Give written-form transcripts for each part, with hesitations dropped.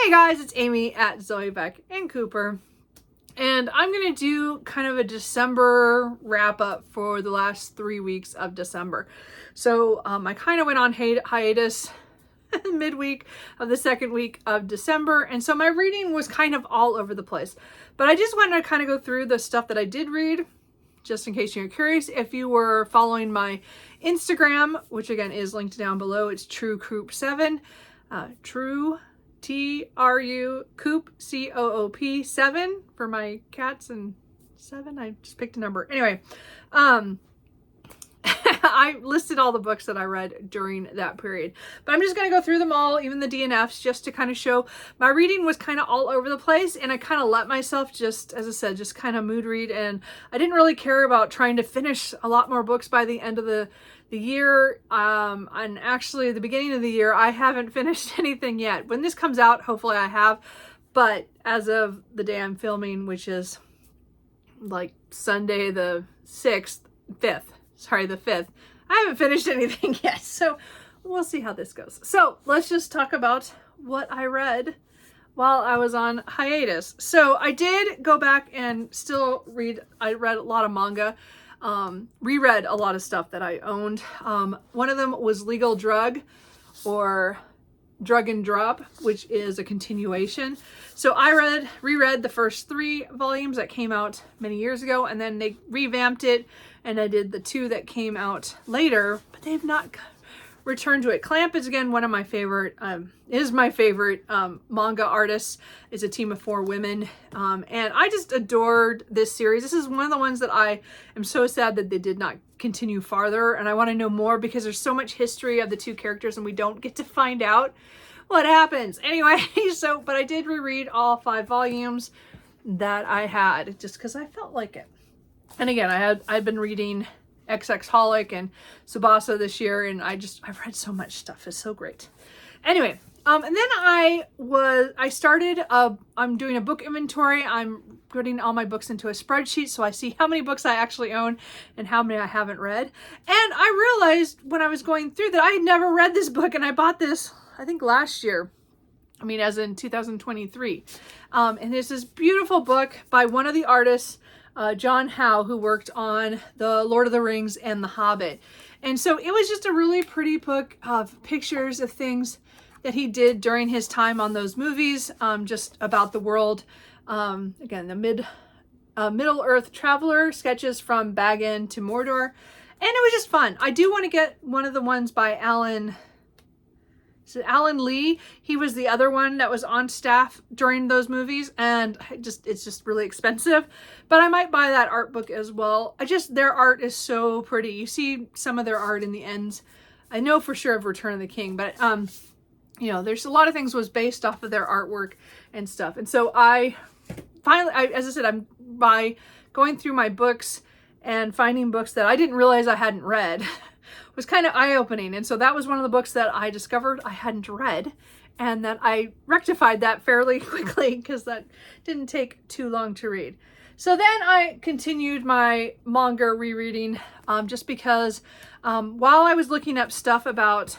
Hey guys, it's Amy at Zoe Beck and Cooper, and I'm going to do kind of a December wrap up for the last 3 weeks of December. So I kind of went on hiatus midweek of the second week of December, and so my reading was kind of all over the place. But I just wanted to kind of go through the stuff that I did read, just in case you're curious. If you were following my Instagram, which again is linked down below, it's TrueCoop7, True T-R-U Coop C-O-O-P 7 for my cats, and 7, I just picked a number. Anyway, I listed all the books that I read during that period, but I'm just going to go through them all, even the DNFs, just to kind of show my reading was kind of all over the place, and I kind of let myself just, as I said, just kind of mood read, and I didn't really care about trying to finish a lot more books by the end of the year. And actually the beginning of the year, I haven't finished anything yet. When this comes out, hopefully I have, but as of the day I'm filming, which is like Sunday the 5th, I haven't finished anything yet, so we'll see how this goes. So let's just talk about what I read while I was on hiatus. So I did go back and still read. I read a lot of manga, reread a lot of stuff that I owned. One of them was Legal Drug, or Drug and Drop, which is a continuation. So I reread the first 3 volumes that came out many years ago, and then they revamped it, and I did the 2 that came out later, but they've not returned to it. Clamp is again one of my favorite, manga artists. It's a team of 4 women, and I just adored this series. This is one of the ones that I am so sad that they did not continue farther, and I want to know more because there's so much history of the 2 characters and we don't get to find out what happens. Anyway, but I did reread all 5 volumes that I had just because I felt like it. And again, I've been reading XX-holic and Tsubasa this year, and I've read so much stuff. It's so great. Anyway, and then I'm doing a book inventory. I'm putting all my books into a spreadsheet so I see how many books I actually own and how many I haven't read. And I realized when I was going through that I had never read this book, and I bought this, I think, last year. I mean, as in 2023. And it's this beautiful book by one of the artists, John Howe, who worked on the Lord of the Rings and The Hobbit. And so it was just a really pretty book of pictures of things that he did during his time on those movies, just about the world. Again, the Middle-earth Traveler, sketches from Bag-In to Mordor. And it was just fun. I do want to get one of the ones by Alan Lee. He was the other one that was on staff during those movies, and it's just really expensive, but I might buy that art book as well. Their art is so pretty. You see some of their art in the ends. I know for sure of Return of the King, but you know, there's a lot of things was based off of their artwork and stuff. And so I finally, as I said, I'm by going through my books and finding books that I didn't realize I hadn't read was kind of eye-opening. And so that was one of the books that I discovered I hadn't read, and that I rectified that fairly quickly because that didn't take too long to read. So then I continued my manga rereading, just because while I was looking up stuff about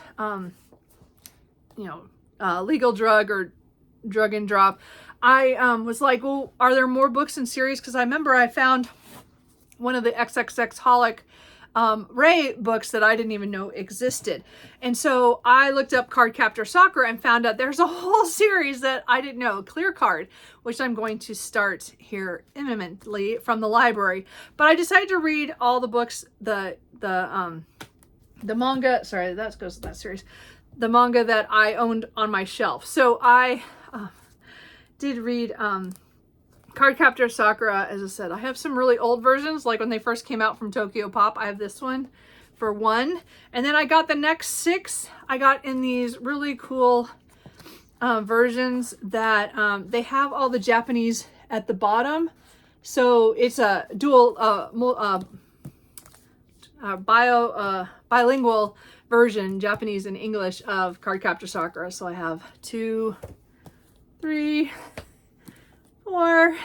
Legal Drug or Drug and Drop, I was like, well, are there more books in series? Because I remember I found one of the XXX-holic Ray books that I didn't even know existed. And so I looked up Cardcaptor Sakura and found out there's a whole series that I didn't know, Clear Card, which I'm going to start here imminently from the library. But I decided to read all the books, the manga, sorry, that goes to that series, the manga that I owned on my shelf. So I did read Cardcaptor Sakura. As I said, I have some really old versions, like when they first came out from Tokyo Pop. I have this one for 1, and then I got the next 6. I got in these really cool versions that they have all the Japanese at the bottom, so it's a dual bilingual version, Japanese and English, of Cardcaptor Sakura. So I have 2, 3, 4,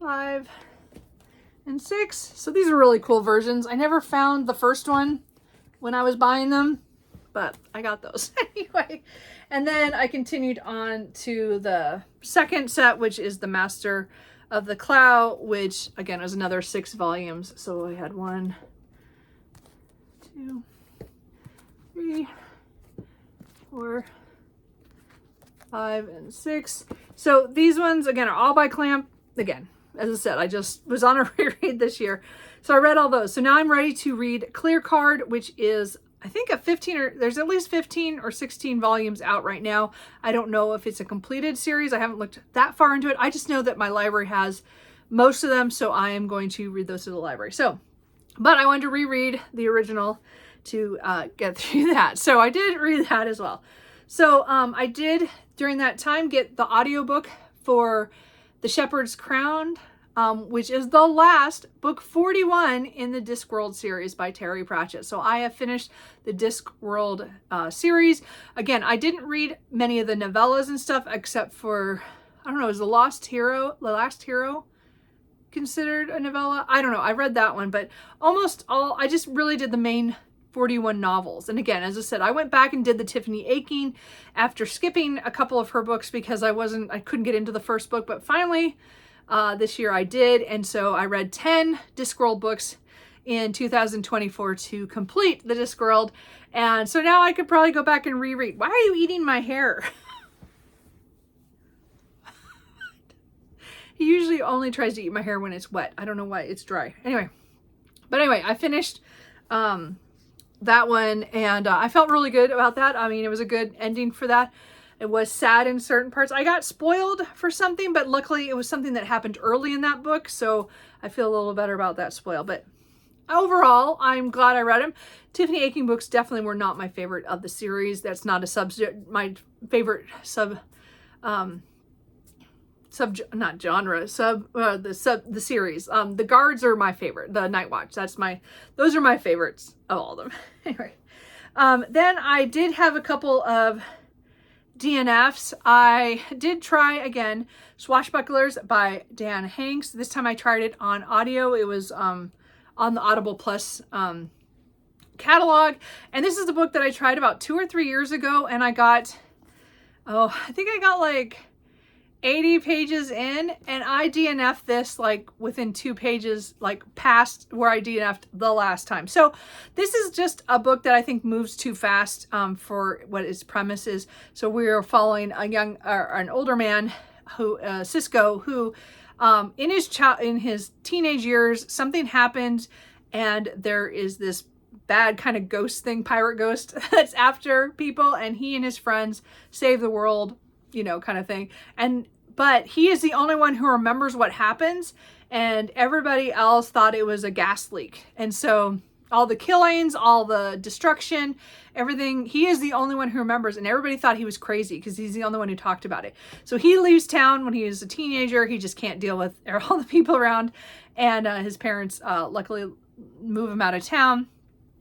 5, and 6. So these are really cool versions. I never found the first one when I was buying them, but I got those anyway. And then I continued on to the second set, which is The Master of the Cloud, which again is another 6 volumes. So I had 1, 2, 3, 4, 5, and 6. So these ones again are all by Clamp. Again, as I said, I just was on a reread this year. So I read all those. So now I'm ready to read Clear Card, which is, I think, there's at least 15 or 16 volumes out right now. I don't know if it's a completed series. I haven't looked that far into it. I just know that my library has most of them, so I am going to read those to the library. So, but I wanted to reread the original to get through that. So I did read that as well. So I did, during that time, get the audiobook for The Shepherd's Crown, which is the last book 41 in the Discworld series by Terry Pratchett. So I have finished the Discworld series. Again, I didn't read many of the novellas and stuff except for, I don't know, is The Last Hero considered a novella? I don't know. I read that one, but almost all, I just really did the main 41 novels. And again, as I said, I went back and did the Tiffany Aching after skipping a couple of her books because I couldn't get into the first book, but finally, this year I did, and so I read 10 Discworld books in 2024 to complete the Discworld, and so now I could probably go back and reread. Why are you eating my hair? He usually only tries to eat my hair when it's wet. I don't know why, it's dry. Anyway, I finished that one, and I felt really good about that. I mean, it was a good ending for that. It was sad in certain parts. I got spoiled for something, but luckily it was something that happened early in that book, so I feel a little better about that spoil. But overall, I'm glad I read them. Tiffany Aching books definitely were not my favorite of the series. That's not a subject, my favorite the series. The Guards are my favorite. The Night Watch, those are my favorites of all of them. Anyway, then I did have a couple of DNFs. I did try again Swashbucklers by Dan Hanks. This time I tried it on audio. It was on the Audible Plus catalog, and this is the book that I tried about 2 or 3 years ago, and I got, I think I got like 80 pages in, and I DNF'd this like within 2 pages, like past where I DNF'd the last time. So this is just a book that I think moves too fast for what its premise is. So we are following an older man who, Cisco, who in his teenage years, something happened, and there is this bad kind of ghost thing, pirate ghost, that's after people, and he and his friends save the world, kind of thing. But he is the only one who remembers what happens, and everybody else thought it was a gas leak. And so all the killings, all the destruction, everything, he is the only one who remembers, and everybody thought he was crazy because he's the only one who talked about it. So he leaves town when he is a teenager. He just can't deal with all the people around, and his parents luckily move him out of town.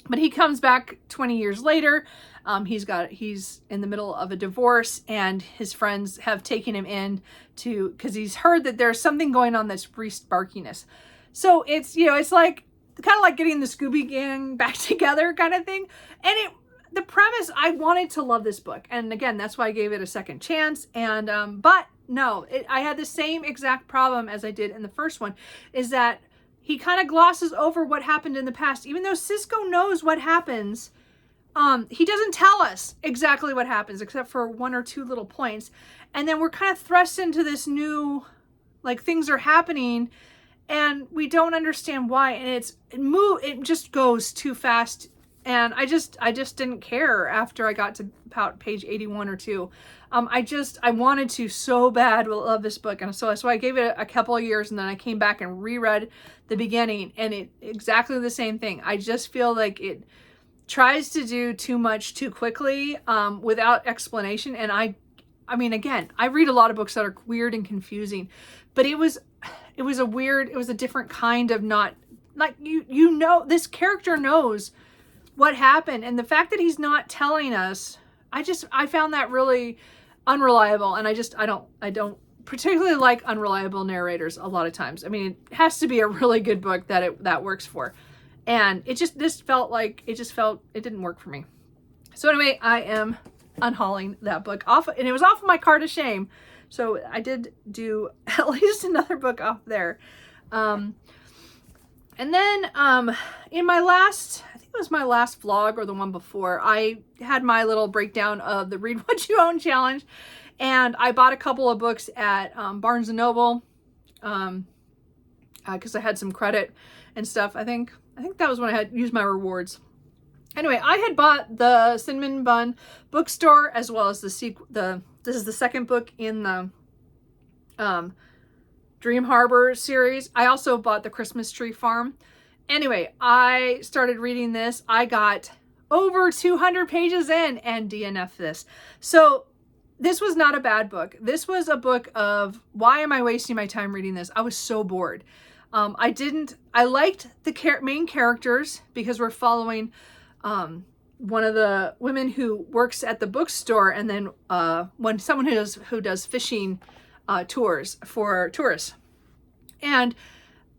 But he comes back 20 years later. He's in the middle of a divorce, and his friends have taken him in because he's heard that there's something going on that's re-sparkiness. So it's, it's like kind of like getting the Scooby Gang back together kind of thing. And the premise, I wanted to love this book. And again, that's why I gave it a second chance. And, but no, I had the same exact problem as I did in the first one, is that he kind of glosses over what happened in the past. Even though Cisco knows what happens, he doesn't tell us exactly what happens, except for 1 or 2 little points. And then we're kind of thrust into this new, like, things are happening, and we don't understand why. And it just goes too fast. And I just didn't care after I got to about page 81 or 2. I wanted to so bad love this book. And so I gave it a couple of years, and then I came back and reread the beginning, and it exactly the same thing. I just feel like it tries to do too much too quickly without explanation. And I mean, again, I read a lot of books that are weird and confusing, but it was a different kind of not, like, this character knows what happened. And the fact that he's not telling us, I found that really unreliable. And I don't particularly like unreliable narrators a lot of times. I mean, it has to be a really good book that works for. And it didn't work for me. So anyway, I am unhauling that book off, and it was off of my cart of shame. So I did do at least another book off there. And then in my last, I think it was my last vlog or the one before, I had my little breakdown of the Read What You Own challenge. And I bought a couple of books at Barnes & Noble because I had some credit and stuff. I think that was when I had used my rewards. Anyway, I had bought the Cinnamon Bun bookstore as well as this is the second book in the Dream Harbor series. I also bought the Christmas Tree Farm. Anyway, I started reading this. I got over 200 pages in and DNF'd this. So this was not a bad book. This was a book of, why am I wasting my time reading this? I was so bored. I liked the main characters because we're following one of the women who works at the bookstore, and then someone who does fishing tours for tourists. And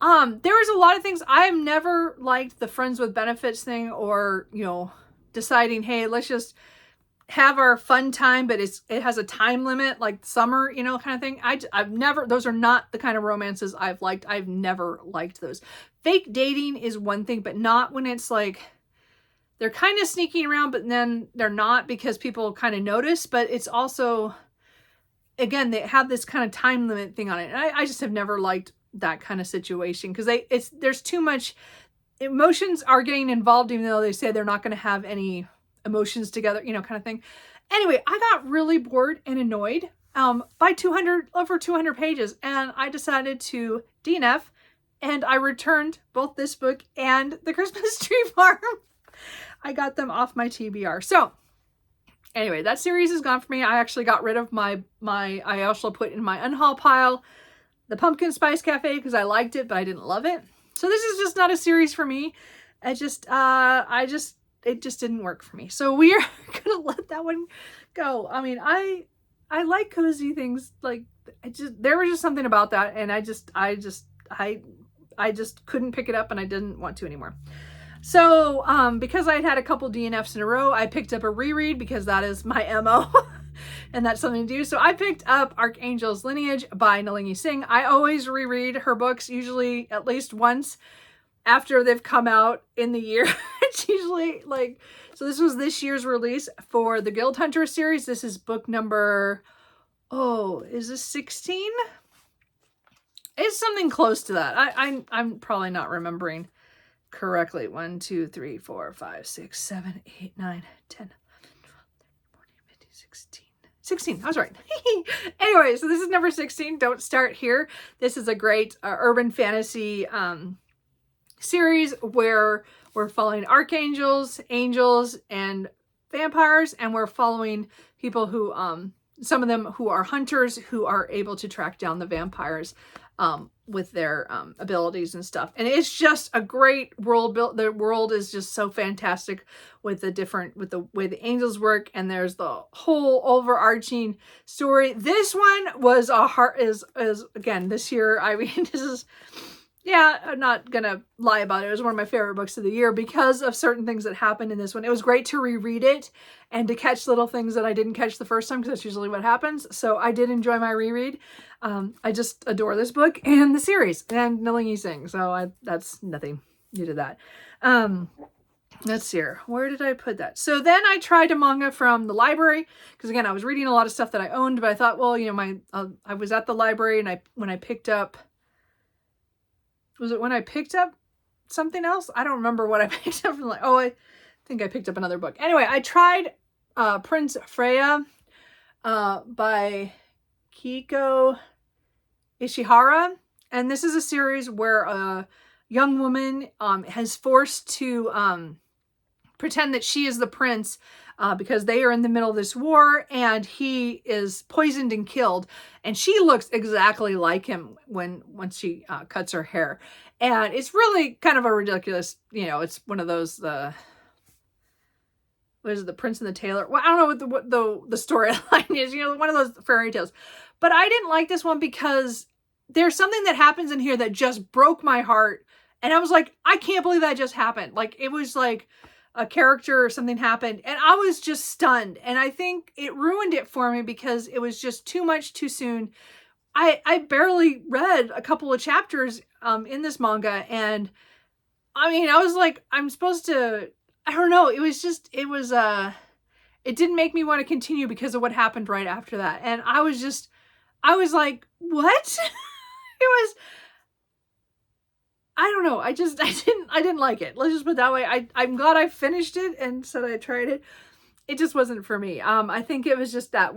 there was a lot of things. I've never liked the friends with benefits thing, or deciding, hey, let's just have our fun time, but it has a time limit, like summer, kind of thing. I've never, those are not the kind of romances I've liked. I've never liked those. Fake dating is one thing, but not when it's like they're kind of sneaking around, but then they're not because people kind of notice. But it's also, again, they have this kind of time limit thing on it. And I just have never liked that kind of situation because there's too much emotions are getting involved, even though they say they're not going to have any emotions together, kind of thing. Anyway, I got really bored and annoyed by over 200 pages, and I decided to DNF, and I returned both this book and the Christmas Tree Farm. I got them off my TBR. So anyway, that series is gone for me. I actually got rid of I also put in my unhaul pile the Pumpkin Spice Cafe because I liked it, but I didn't love it. So this is just not a series for me. It just didn't work for me. So we are gonna let that one go. I mean, I like cozy things. Like there was just something about that, and I just couldn't pick it up, and I didn't want to anymore. So because I had a couple DNFs in a row, I picked up a reread because that is my MO. And that's something to do. So I picked up Archangel's Lineage by Nalini Singh. I always reread her books, usually at least once after they've come out in the year. It's usually like, so this was this year's release for the Guild Hunter series. This is book number, is this 16? It's something close to that. I'm probably not remembering correctly. 1, 2, 3, 4, 5, 6, 7, 8, 9, 10, 14, 15, 16. I was right. Anyway, so this is number 16. Don't start here. This is a great urban fantasy series where we're following archangels, angels, and vampires, and we're following people who, some of them who are hunters who are able to track down the vampires with their abilities and stuff. And it's just a great world built. The world is just so fantastic with the way the angels work, and there's the whole overarching story. This one was is again this year. I mean, this is, yeah, I'm not gonna lie about it. It was one of my favorite books of the year because of certain things that happened in this one. It was great to reread it and to catch little things that I didn't catch the first time, because that's usually what happens. So I did enjoy my reread. I just adore this book and the series and Nalini Singh. So that's nothing new to that. Let's see here. Where did I put that? So then I tried a manga from the library, because again, I was reading a lot of stuff that I owned, but I thought, well, I was at the library, and when I picked up, was it when I picked up something else? I don't remember what I picked up from I think I picked up another book. Anyway, I tried Prince Freya by Kiko Ishihara. And this is a series where a young woman is forced to pretend that she is the prince because they are in the middle of this war, and he is poisoned and killed. And she looks exactly like him once she cuts her hair. And it's really kind of a ridiculous, it's one of those, what is it, The Prince and the Tailor? Well, I don't know what the storyline is, one of those fairy tales. But I didn't like this one because there's something that happens in here that just broke my heart. And I was like, I can't believe that just happened. Like, it was like, a character or something happened, and I was just stunned. And I think it ruined it for me because it was just too much too soon. I barely read a couple of chapters in this manga, and I mean, I was like, I'm supposed to, I don't know, it was just, it didn't make me want to continue because of what happened right after that. And I was like, what? It was, I don't know. I didn't like it. Let's just put it that way. I'm glad I finished it and said I tried it. It just wasn't for me. I think it was just that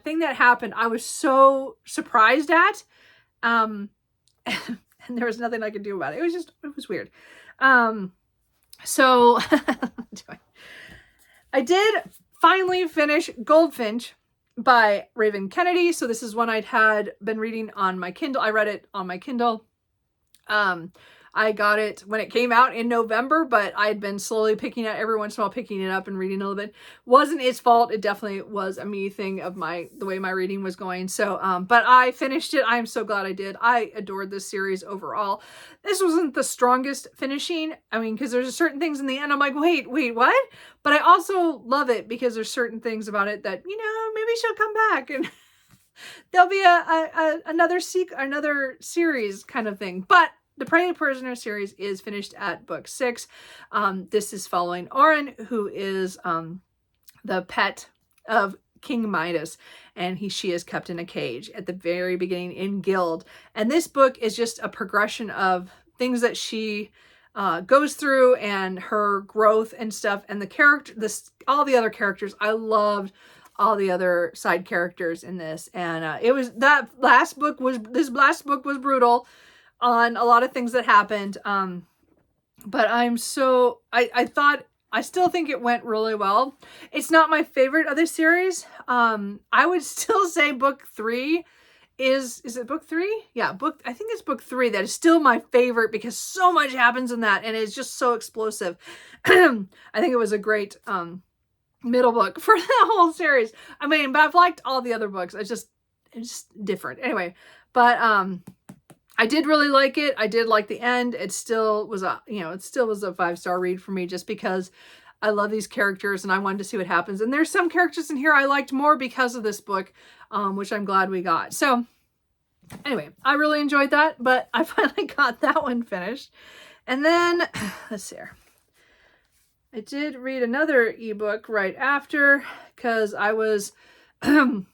thing that happened. I was so surprised at, and there was nothing I could do about it. It was weird. So I did finally finish Goldfinch by Raven Kennedy. So this is one I'd had been reading on my Kindle. I read it on my Kindle. I got it when it came out in November, but I'd been slowly picking it every once in a while, picking it up and reading a little bit. Wasn't its fault. It definitely was a me thing of the way my reading was going. So, but I finished it. I'm so glad I did. I adored this series overall. This wasn't the strongest finishing. I mean, because there's certain things in the end I'm like, wait, what? But I also love it because there's certain things about it that, maybe she'll come back and there'll be another series kind of thing. But the Prey Prisoner series is finished at book 6. This is following Oren, who is the pet of King Midas, and she is kept in a cage at the very beginning in Guild. And this book is just a progression of things that she goes through and her growth and stuff. And all the other characters, I loved all the other side characters in this. And this last book was brutal on a lot of things that happened. But I still think it went really well. It's not my favorite of the series. I would still say book 3 is it book 3? Yeah, I think it's book 3 that is still my favorite because so much happens in that and it's just so explosive. I think it was a great middle book for the whole series. I mean, but I've liked all the other books. It's just different. Anyway, but I did really like it. I did like the end. It still was a 5-star read for me just because I love these characters and I wanted to see what happens. And there's some characters in here I liked more because of this book, which I'm glad we got. So anyway, I really enjoyed that, but I finally got that one finished. And then, let's see here. I did read another ebook right after because I was, I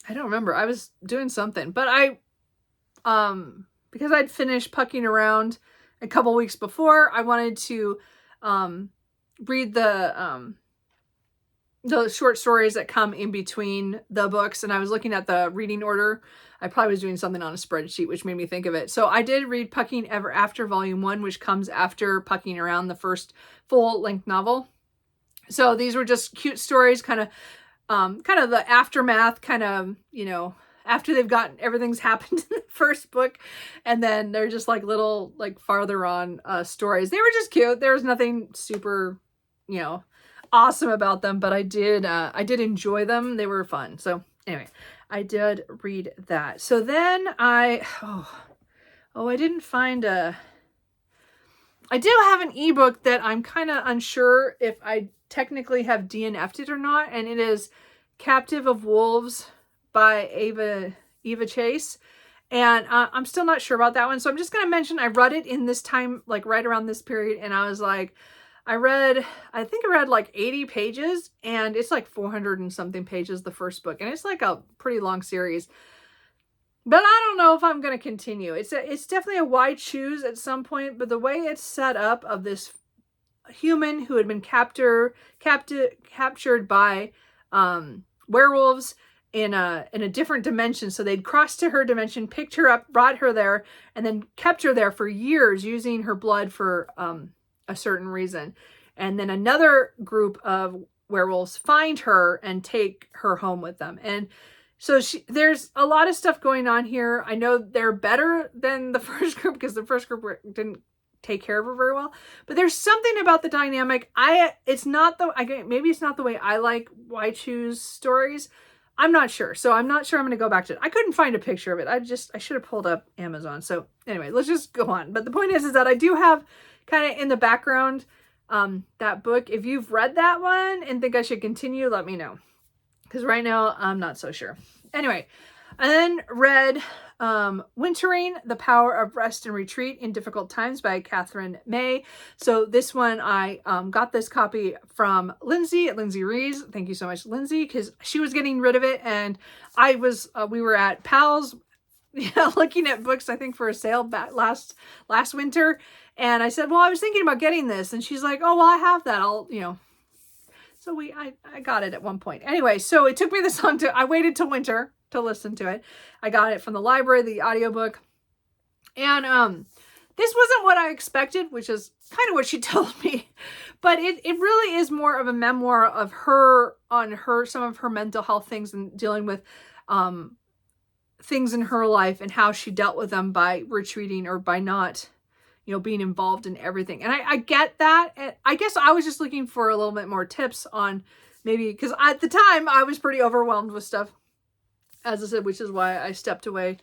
don't remember. I was doing something, but because I'd finished Pucking Around a couple weeks before, I wanted to read the short stories that come in between the books, and I was looking at the reading order. I probably was doing something on a spreadsheet, which made me think of it. So I did read Pucking Ever After Volume 1, which comes after Pucking Around, the first full-length novel. So these were just cute stories, kind of the aftermath, after they've gotten everything's happened in the first book, and then they're just like little farther on stories. They were just cute. There was nothing super awesome about them, but I did enjoy them. They were fun. So anyway, I did read that. So then I didn't find I do have an ebook that I'm kind of unsure if I technically have DNF'd it or not, and it is Captive of Wolves by Eva Chase, and I'm still not sure about that one. So I'm just going to mention I read it in this time, right around this period, and I was like, I think I read 80 pages, and it's 400 and something pages, the first book, and it's a pretty long series. But I don't know if I'm going to continue. It's definitely a why choose at some point, but the way it's set up of this human who had been captured by werewolves in a different dimension. So they'd crossed to her dimension, picked her up, brought her there, and then kept her there for years using her blood for a certain reason. And then another group of werewolves find her and take her home with them. And so there's a lot of stuff going on here. I know they're better than the first group because the first group didn't take care of her very well. But there's something about the dynamic. Maybe it's not the way I like why choose stories. I'm not sure. So I'm not sure I'm going to go back to it. I couldn't find a picture of it. I should have pulled up Amazon. So anyway, let's just go on. But the point is that I do have kind of in the background that book. If you've read that one and think I should continue, let me know. Because right now, I'm not so sure. Anyway, I then read Wintering, The Power of Rest and Retreat in Difficult Times by Catherine May. So this one, I got this copy from Lindsay at Lindsay Rees. Thank you so much, Lindsay, because she was getting rid of it. And I was, we were at Pal's, looking at books, I think, for a sale back last winter. And I said, well, I was thinking about getting this. And she's like, oh, well, I have that. So I got it at one point. Anyway, so it took me this long I waited till winter to listen to it. I got it from the library, the audiobook. And this wasn't what I expected, which is kind of what she told me. But it really is more of a memoir of her, some of her mental health things and dealing with things in her life and how she dealt with them by retreating or by not, being involved in everything. And I get that. And I guess I was just looking for a little bit more tips on maybe, because at the time I was pretty overwhelmed with stuff, as I said, which is why I stepped away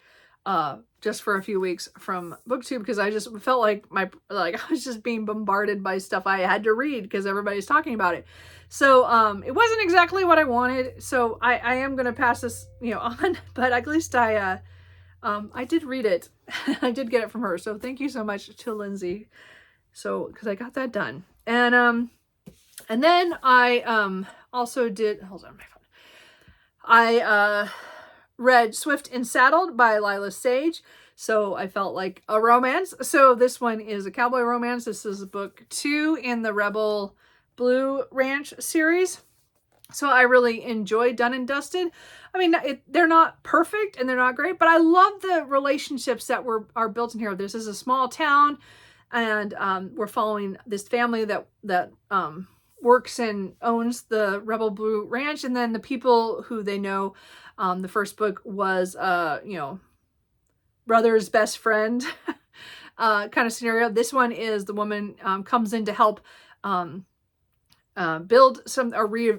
just for a few weeks from BookTube, because I just felt like I was just being bombarded by stuff I had to read because everybody's talking about it. So it wasn't exactly what I wanted. So I am going to pass this, on, but at least I did read it. I did get it from her. So thank you so much to Lindsay. So, because I got that done. And then I also did, hold on my phone. I read Swift and Saddled by Lila Sage. So I felt like a romance. So this one is a cowboy romance. This is book 2 in the Rebel Blue Ranch series. So I really enjoyed Done and Dusted. I mean, they're not perfect and they're not great, but I love the relationships that are built in here. This is a small town, and we're following this family that works and owns the Rebel Blue Ranch, and then the people who they know. The first book was, brother's best friend kind of scenario. This one is the woman comes in to help build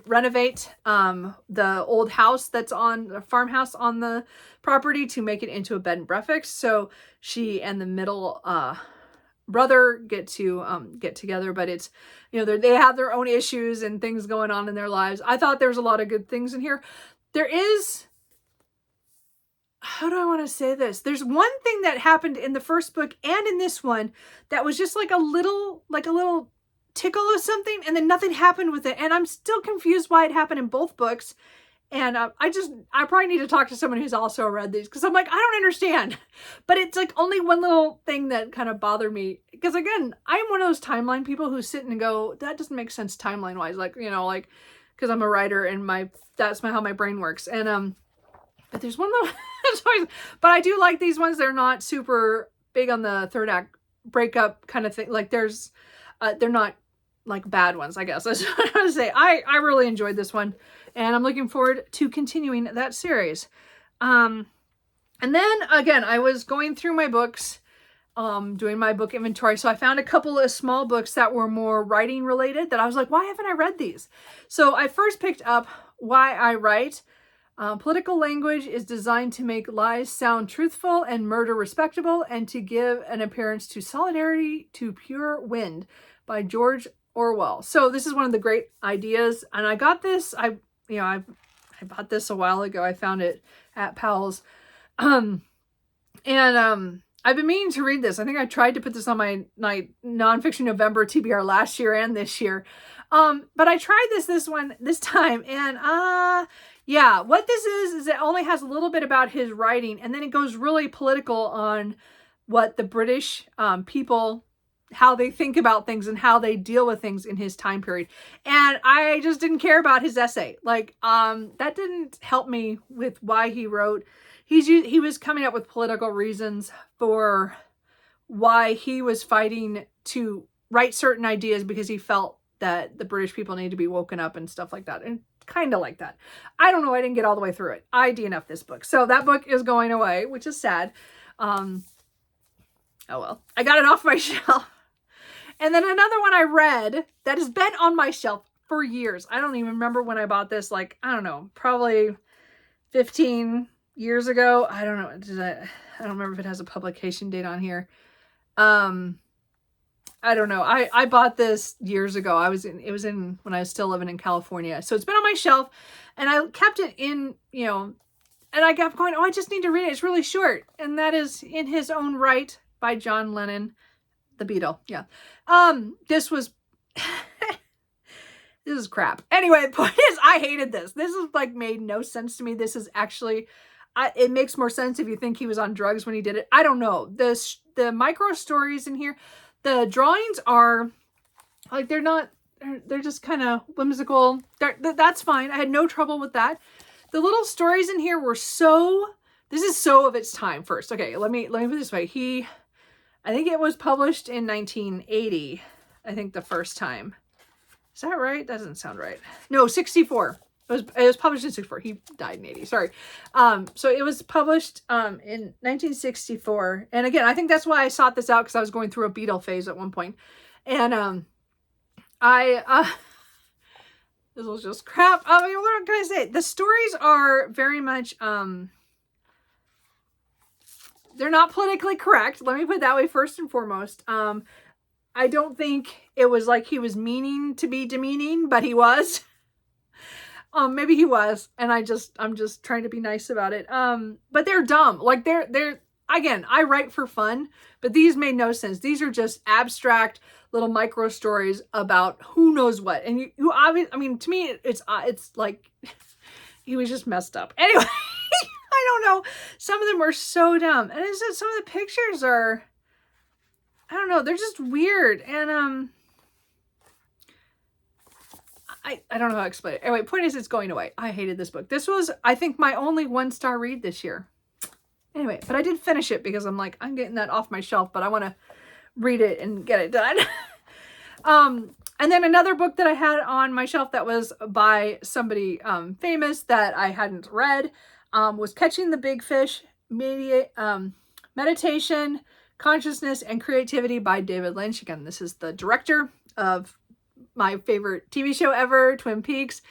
renovate the old house that's on a farmhouse on the property to make it into a bed and breakfast. So she and the middle brother get together, but it's, they have their own issues and things going on in their lives. I thought there was a lot of good things in here. There is, how do I want to say this? There's one thing that happened in the first book and in this one that was just like a little tickle of something, and then nothing happened with it. And I'm still confused why it happened in both books. And I probably need to talk to someone who's also read these, because I'm like, I don't understand. But it's like only one little thing that kind of bothered me. Because again, I'm one of those timeline people who sit and go, that doesn't make sense timeline wise. Because I'm a writer and that's how my brain works. And but there's one little but I do like these ones. They're not super big on the third act breakup kind of thing. Like they're not like bad ones, I guess. That's what I want to say. I really enjoyed this one, and I'm looking forward to continuing that series. And then again, I was going through my books, doing my book inventory. So I found a couple of small books that were more writing related that I was like, why haven't I read these? So I first picked up Why I Write. Political language is designed to make lies sound truthful and murder respectable, and to give an appearance to solidarity to pure wind by George Orwell. So this is one of the great ideas. And I got this, I bought this a while ago. I found it at Pal's. I've been meaning to read this. I think I tried to put this on my nonfiction November TBR last year and this year. But I tried this time, and yeah, what this is it only has a little bit about his writing, and then it goes really political on what the British people, how they think about things and how they deal with things in his time period. And I just didn't care about his essay. That didn't help me with why he wrote. He was coming up with political reasons for why he was fighting to write certain ideas, because he felt that the British people need to be woken up and stuff like that. And kind of like that. I don't know. I didn't get all the way through it. I DNF'd this book. So that book is going away, which is sad. Oh well, I got it off my shelf. And then another one I read that has been on my shelf for years. I don't even remember when I bought this. I don't know, probably 15 years ago. I don't know. I don't remember if it has a publication date on here. I I don't know. I bought this years ago. It was in when I was still living in California. So it's been on my shelf and I kept it in, and I kept going, oh, I just need to read it. It's really short. And that is In His Own Right by John Lennon, the Beatle. Yeah. This was, this is crap. Anyway, the point is I hated this. This is like made no sense to me. This is actually, it makes more sense if you think he was on drugs when he did it. I don't know. The micro stories in here, the drawings are like, they're just kind of whimsical. That's fine. I had no trouble with that. The little stories in here were this is so of its time first. Okay, let me put it this way. I think it was published in 1980. I think the first time. Is that right? That doesn't sound right. No, 64. It was published in 64. He died in 80. Sorry. So it was published in 1964. And again, I think that's why I sought this out, because I was going through a Beatle phase at one point. And this was just crap. I mean, what can I say? The stories are very much, they're not politically correct. Let me put it that way first and foremost. I don't think it was like he was meaning to be demeaning, but he was. Maybe he was, and I'm just trying to be nice about it. But they're dumb. Like they're again, I write for fun, but these made no sense. These are just abstract little micro stories about who knows what. And you obviously, I mean, to me, it's like he was just messed up. Anyway, I don't know. Some of them are so dumb, and it's just some of the pictures are, I don't know, they're just weird. And I don't know how to explain it. Anyway, point is, it's going away. I hated this book. This was, I think, my only 1-star read this year. Anyway, but I did finish it because I'm like, I'm getting that off my shelf, but I want to read it and get it done. And then another book that I had on my shelf that was by somebody famous that I hadn't read was Catching the Big Fish, Meditation, Consciousness, and Creativity by David Lynch. Again, this is the director of my favorite TV show ever, Twin Peaks.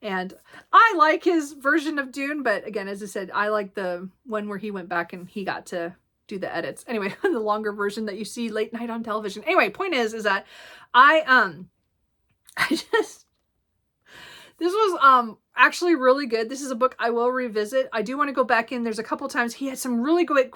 And I like his version of Dune, but again, as I said, I like the one where he went back and he got to do the edits. Anyway, the longer version that you see late night on television. Anyway, point is that this was actually really good. This is a book I will revisit. I do want to go back in. There's a couple times he had some really great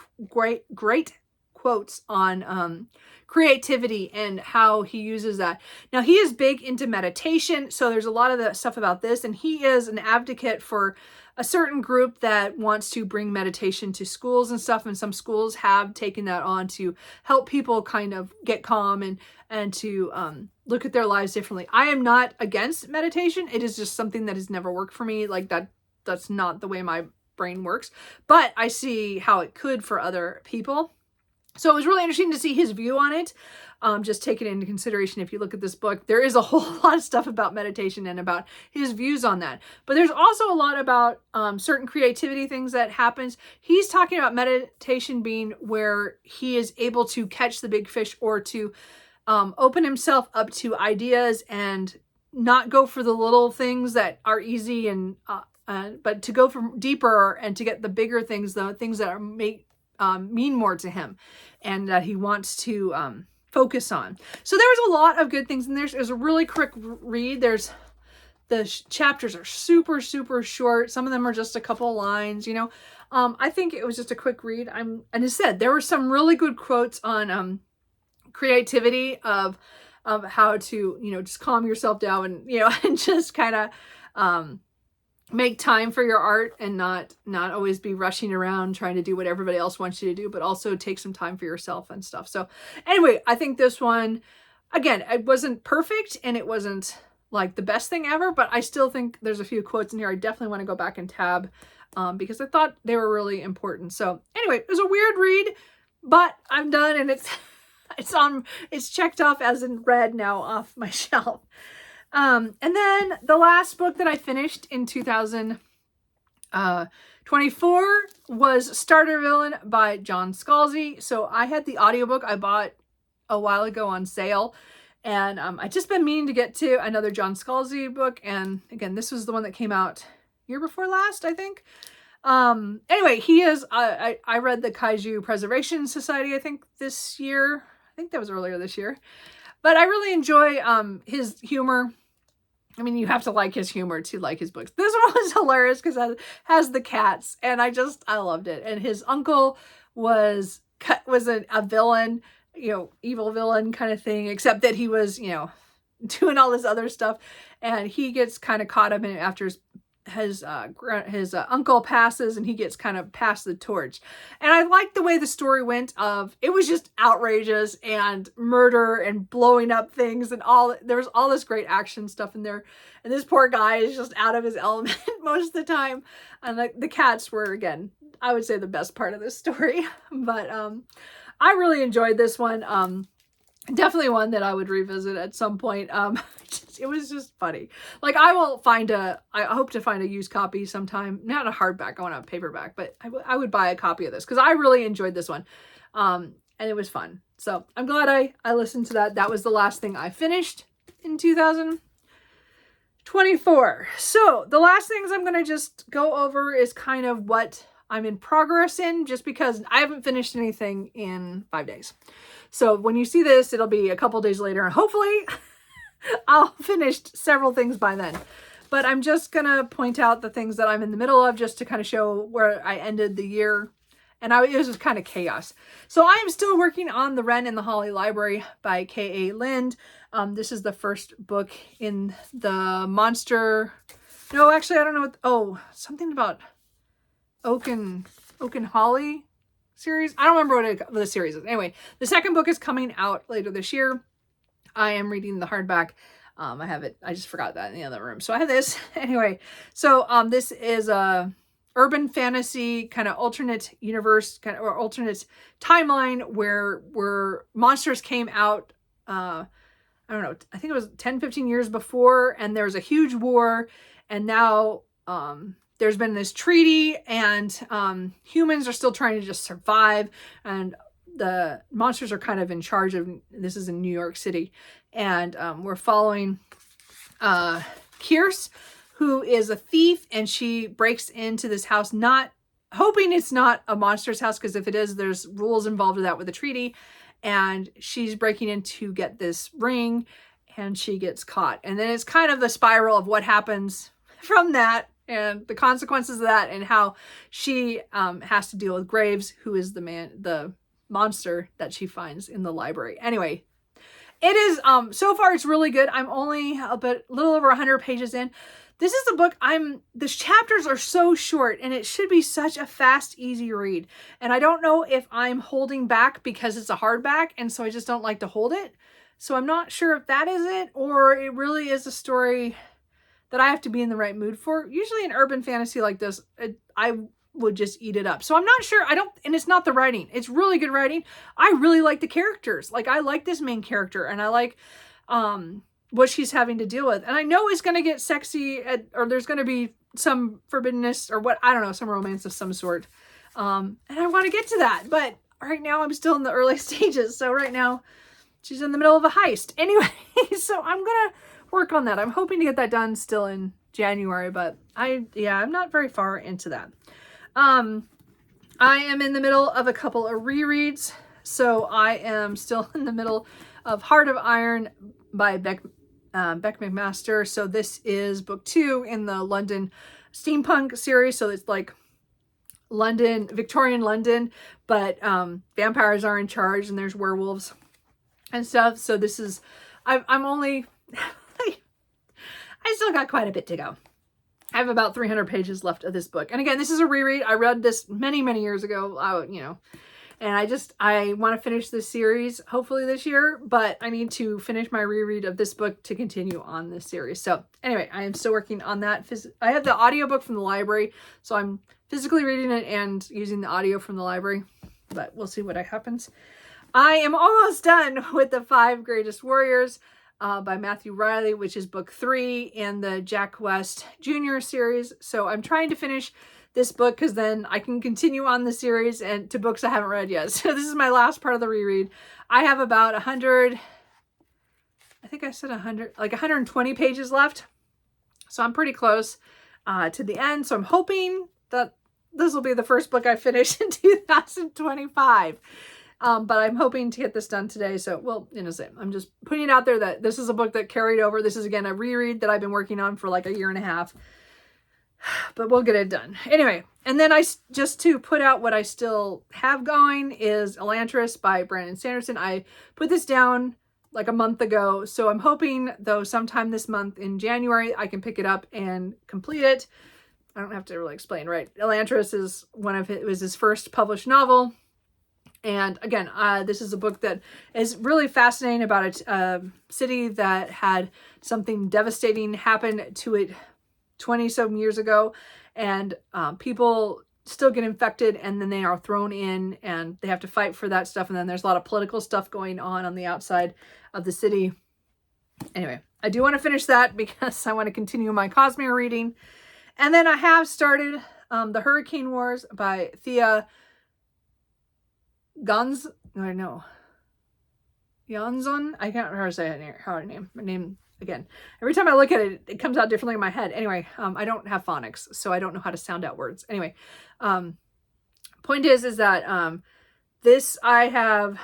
quotes on creativity and how he uses that. Now, he is big into meditation, so there's a lot of that stuff about this, and he is an advocate for a certain group that wants to bring meditation to schools and stuff, and some schools have taken that on to help people kind of get calm and to look at their lives differently. I am not against meditation. It is just something that has never worked for me. Like that's not the way my brain works, but I see how it could for other people. So it was really interesting to see his view on it. Just take it into consideration. If you look at this book, there is a whole lot of stuff about meditation and about his views on that. But there's also a lot about certain creativity things that happens. He's talking about meditation being where he is able to catch the big fish, or to open himself up to ideas and not go for the little things that are easy, and but to go for deeper and to get the bigger things, the things that mean more to him and that he wants to focus on. So there was a lot of good things in there. It was a really quick read. The chapters are super, super short. Some of them are just a couple lines, I think it was just a quick read. And as I said, there were some really good quotes on creativity of how to, just calm yourself down and, and just kind of make time for your art and not always be rushing around trying to do what everybody else wants you to do, but also take some time for yourself and stuff. So anyway, I think this one, again, it wasn't perfect and it wasn't like the best thing ever, but I still think there's a few quotes in here I definitely want to go back and tab because I thought they were really important. So anyway, it was a weird read, but I'm done, and it's checked off as in read now off my shelf. And then the last book that I finished in 2024 was Starter Villain by John Scalzi. So I had the audiobook I bought a while ago on sale, and I just been meaning to get to another John Scalzi book. And again, this was the one that came out year before last, I think. Anyway, he is, I read the Kaiju Preservation Society, I think this year. I think that was earlier this year. But I really enjoy his humor. I mean, you have to like his humor to like his books. This one was hilarious because it has the cats, and I loved it. And his uncle was a villain, evil villain kind of thing, except that he was, doing all this other stuff, and he gets kind of caught up in it after his uncle passes, and he gets kind of passed the torch. And I liked the way the story went it was just outrageous and murder and blowing up things and there was all this great action stuff in there, and this poor guy is just out of his element most of the time. And the cats were, again, I would say, the best part of this story. But I really enjoyed this one. Definitely one that I would revisit at some point. It was just funny. Like, I hope to find a used copy sometime. Not a hardback, I want a paperback, but I would buy a copy of this because I really enjoyed this one. And it was fun. So I'm glad I listened to that. That was the last thing I finished in 2024. So the last things I'm going to just go over is kind of what I'm in progress in, just because I haven't finished anything in 5 days. So when you see this, it'll be a couple days later, and hopefully I'll finish several things by then. But I'm just going to point out the things that I'm in the middle of, just to kind of show where I ended the year. And it was just kind of chaos. So I am still working on The Wren and the Holly Library by K.A. Lind. This is the first book in the monster. No, actually, I don't know something about Oak and Holly series. I don't remember what the series is. Anyway, the second book is coming out later this year. I am reading the hardback. I have it. I just forgot that in the other room. So I have this. Anyway, so this is a urban fantasy kind of alternate universe, or alternate timeline where monsters came out. I don't know. I think it was 10, 15 years before, and there was a huge war, and now there's been this treaty, and humans are still trying to just survive, and the monsters are kind of in charge of, this is in New York City, and we're following Kierce, who is a thief, and she breaks into this house, not hoping it's not a monster's house, because if it is, there's rules involved with that with the treaty, and she's breaking in to get this ring, and she gets caught. And then it's kind of the spiral of what happens from that, and the consequences of that, and how she has to deal with Graves, who is the monster that she finds in the library. Anyway, it is, so far it's really good. I'm only a little over 100 pages in. This is a book the chapters are so short, and it should be such a fast, easy read. And I don't know if I'm holding back because it's a hardback, and so I just don't like to hold it. So I'm not sure if that is it, or it really is a story that I have to be in the right mood for. Usually in urban fantasy like this, I would just eat it up. So I'm not sure. And it's not the writing. It's really good writing. I really like the characters. Like, I like this main character, and I like what she's having to deal with. And I know it's going to get sexy, or there's going to be some forbiddenness, or what, I don't know, some romance of some sort. And I want to get to that. But right now I'm still in the early stages. So right now she's in the middle of a heist. Anyway, so I'm going to work on that. I'm hoping to get that done still in January, but I'm not very far into that. I am in the middle of a couple of rereads. So I am still in the middle of Heart of Iron by Beck McMaster. So this is book 2 in the London steampunk series. So it's like Victorian London, but vampires are in charge, and there's werewolves and stuff. So this is, I'm only, I still got quite a bit to go. I have about 300 pages left of this book. And again, this is a reread. I read this many, many years ago, and I want to finish this series hopefully this year, but I need to finish my reread of this book to continue on this series. So anyway, I am still working on that. I have the audiobook from the library, so I'm physically reading it and using the audio from the library, but we'll see what happens. I am almost done with The 5 Greatest Warriors by Matthew Riley, which is book 3 in the Jack West Jr. series. So I'm trying to finish this book, because then I can continue on the series and to books I haven't read yet. So this is my last part of the reread. I have about 100, I think I said 100, like 120 pages left. So I'm pretty close to the end. So I'm hoping that this will be the first book I finish in 2025. But I'm hoping to get this done today. So, well, I'm just putting it out there that this is a book that carried over. This is, again, a reread that I've been working on for like a year and a half. But we'll get it done. Anyway, and then just to put out what I still have going is Elantris by Brandon Sanderson. I put this down like a month ago. So I'm hoping, though, sometime this month in January, I can pick it up and complete it. I don't have to really explain, right? Elantris is it was his first published novel. And again, this is a book that is really fascinating about a city that had something devastating happen to it 20-some years ago. And people still get infected, and then they are thrown in and they have to fight for that stuff. And then there's a lot of political stuff going on the outside of the city. Anyway, I do want to finish that because I want to continue my Cosmere reading. And then I have started The Hurricane Wars by Thea Janzon. I can't remember how to say her name again. Every time I look at it, it comes out differently in my head. Anyway, I don't have phonics, so I don't know how to sound out words. Anyway, point is that this, I have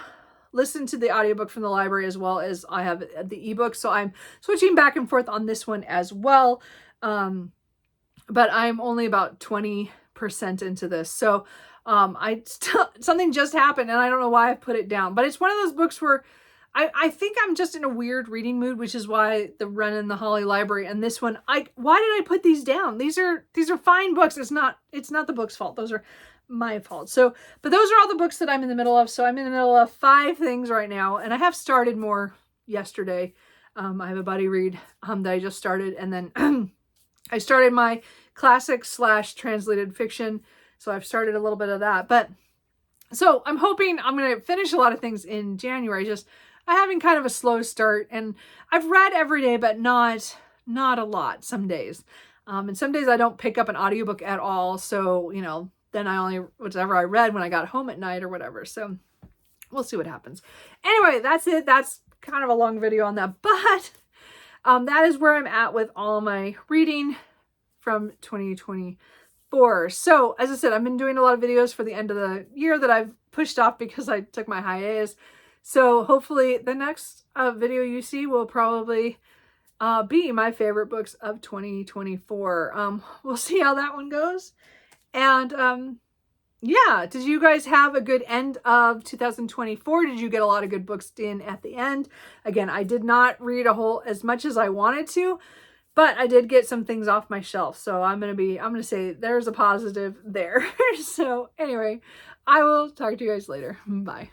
listened to the audiobook from the library as well as I have the ebook, so I'm switching back and forth on this one as well. But I'm only about 20% into this. So something just happened and I don't know why I put it down. But it's one of those books where I think I'm just in a weird reading mood, which is why the Wren and the Holly Library and this one, why did I put these down? These are fine books. It's not the book's fault. Those are my fault. So, but those are all the books that I'm in the middle of. So I'm in the middle of 5 things right now, and I have started more yesterday. I have a buddy read that I just started, and then I started my classic/translated fiction. So I've started a little bit of that. But so I'm hoping I'm going to finish a lot of things in January. Just I'm having kind of a slow start, and I've read every day, but not a lot some days. And some days I don't pick up an audiobook at all. So, then I only, whatever I read when I got home at night or whatever. So we'll see what happens. Anyway, that's it. That's kind of a long video on that, but that is where I'm at with all my reading from 2024. So as I said, I've been doing a lot of videos for the end of the year that I've pushed off because I took my hiatus. So hopefully the next video you see will probably be my favorite books of 2024. We'll see how that one goes. And yeah, did you guys have a good end of 2024? Did you get a lot of good books in at the end? Again, I did not read as much as I wanted to, but I did get some things off my shelf. So I'm going to say there's a positive there. So anyway, I will talk to you guys later. Bye.